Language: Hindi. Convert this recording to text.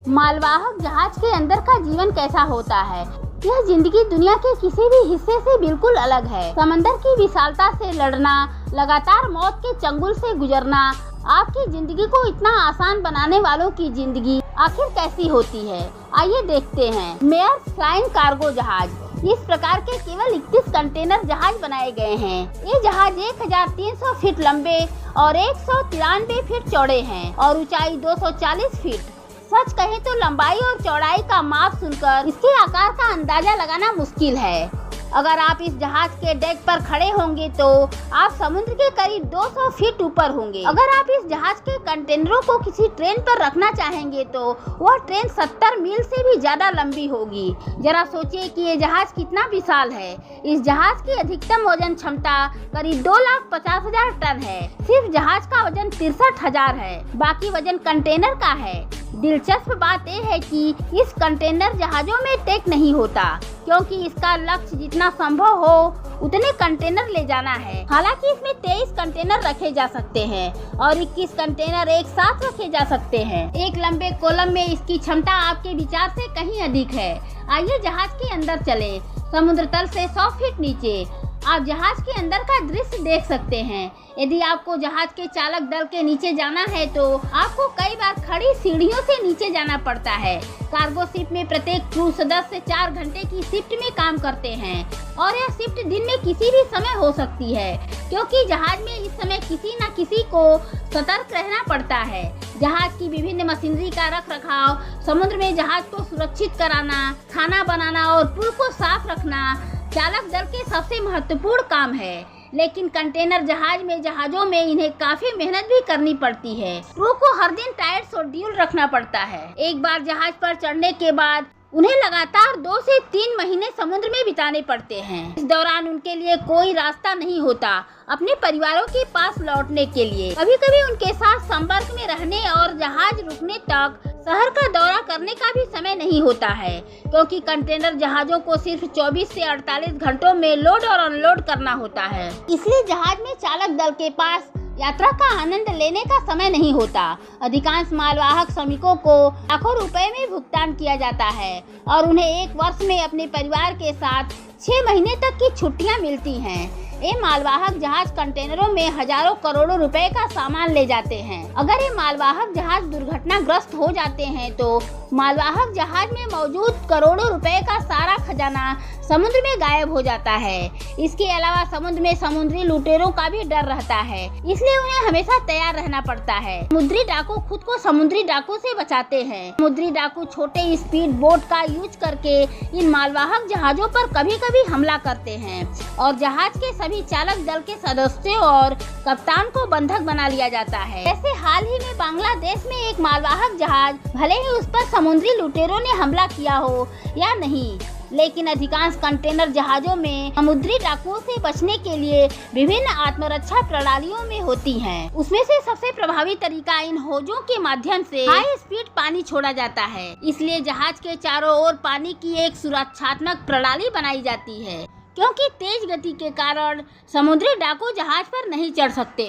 मालवाहक जहाज के अंदर का जीवन कैसा होता है? यह जिंदगी दुनिया के किसी भी हिस्से से बिल्कुल अलग है। समंदर की विशालता से लड़ना, लगातार मौत के चंगुल से गुजरना, आपकी जिंदगी को इतना आसान बनाने वालों की जिंदगी आखिर कैसी होती है? आइए देखते हैं। मेयर्स फ्लाइंग कार्गो जहाज। इस प्रकार के केवल 31 कंटेनर जहाज बनाए गए हैं। ये जहाज 1300 फीट लंबे और 193 फीट चौड़े हैं और ऊंचाई 240 फीट। सच कहें तो लंबाई और चौड़ाई का माप सुनकर इसके आकार का अंदाजा लगाना मुश्किल है। अगर आप इस जहाज के डेक पर खड़े होंगे तो आप समुद्र के करीब 200 फीट ऊपर होंगे। अगर आप इस जहाज के कंटेनरों को किसी ट्रेन पर रखना चाहेंगे तो वह ट्रेन 70 मील से भी ज्यादा लंबी होगी। जरा सोचिए कि ये जहाज कितना विशाल है। इस जहाज की अधिकतम वजन क्षमता करीब 2,50,000 टन है। सिर्फ जहाज का वजन 63,000 है, बाकी वजन कंटेनर का है। दिलचस्प बात यह है कि इस कंटेनर जहाजों में टेक नहीं होता, क्योंकि इसका लक्ष्य जितना संभव हो उतने कंटेनर ले जाना है। हालांकि इसमें 23 कंटेनर रखे जा सकते हैं और 21 कंटेनर एक साथ रखे जा सकते हैं। एक लंबे कॉलम में इसकी क्षमता आपके विचार से कहीं अधिक है। आइए जहाज के अंदर चलें। समुद्र तल से 100 फीट नीचे आप जहाज के अंदर का दृश्य देख सकते हैं। यदि आपको जहाज के चालक दल के नीचे जाना है तो आपको कई बार खड़ी सीढ़ियों से नीचे जाना पड़ता है। कार्गो शिप में प्रत्येक क्रू सदस्य 4 घंटे की शिफ्ट में काम करते हैं और यह शिफ्ट दिन में किसी भी समय हो सकती है, क्योंकि जहाज में इस समय किसी न किसी को सतर्क रहना पड़ता है। जहाज की विभिन्न मशीनरी का रख रखाव, समुद्र में जहाज को सुरक्षित कराना, खाना बनाना और पुल को साफ रखना चालक दल के सबसे महत्वपूर्ण काम है। लेकिन कंटेनर जहाजों में इन्हें काफी मेहनत भी करनी पड़ती है। क्रू को हर दिन टाइट शेड्यूल रखना पड़ता है। एक बार जहाज पर चढ़ने के बाद उन्हें लगातार 2 से 3 महीने समुद्र में बिताने पड़ते हैं। इस दौरान उनके लिए कोई रास्ता नहीं होता अपने परिवारों के पास लौटने के लिए। कभी कभी उनके साथ संपर्क में रहने और जहाज रुकने तक शहर का दौरा करने का भी समय नहीं होता है, क्योंकि कंटेनर जहाजों को सिर्फ 24 से 48 घंटों में लोड और अनलोड करना होता है। इसलिए जहाज में चालक दल के पास यात्रा का आनंद लेने का समय नहीं होता। अधिकांश मालवाहक श्रमिकों को लाखों रुपए में भुगतान किया जाता है और उन्हें एक वर्ष में अपने परिवार के साथ 6 महीने तक की छुट्टियां मिलती हैं। ये मालवाहक जहाज कंटेनरों में हजारों करोड़ों रुपए का सामान ले जाते हैं। अगर ये मालवाहक जहाज दुर्घटनाग्रस्त हो जाते हैं तो मालवाहक जहाज में मौजूद करोड़ों रुपए का सारा खजाना समुद्र में गायब हो जाता है। इसके अलावा समुद्र में समुद्री लुटेरों का भी डर रहता है, इसलिए उन्हें हमेशा तैयार रहना पड़ता है। समुद्री डाकू खुद को समुद्री डाकू से बचाते हैं। समुद्री डाकू छोटे स्पीड बोट का यूज करके इन मालवाहक जहाजों पर कभी कभी हमला करते हैं और जहाज के सभी चालक दल के सदस्यों और कप्तान को बंधक बना लिया जाता है। जैसे हाल ही में बांग्लादेश में एक मालवाहक जहाज, भले ही उस पर समुद्री लुटेरों ने हमला किया हो या नहीं, लेकिन अधिकांश कंटेनर जहाजों में समुद्री डाकुओं से बचने के लिए विभिन्न आत्मरक्षा प्रणालियों में होती हैं। उसमें से सबसे प्रभावी तरीका इन होजों के माध्यम से हाई स्पीड पानी छोड़ा जाता है। इसलिए जहाज के चारों ओर पानी की एक सुरक्षात्मक प्रणाली बनाई जाती है, क्योंकि तेज गति के कारण समुद्री डाकू जहाज पर नहीं चढ़ सकते।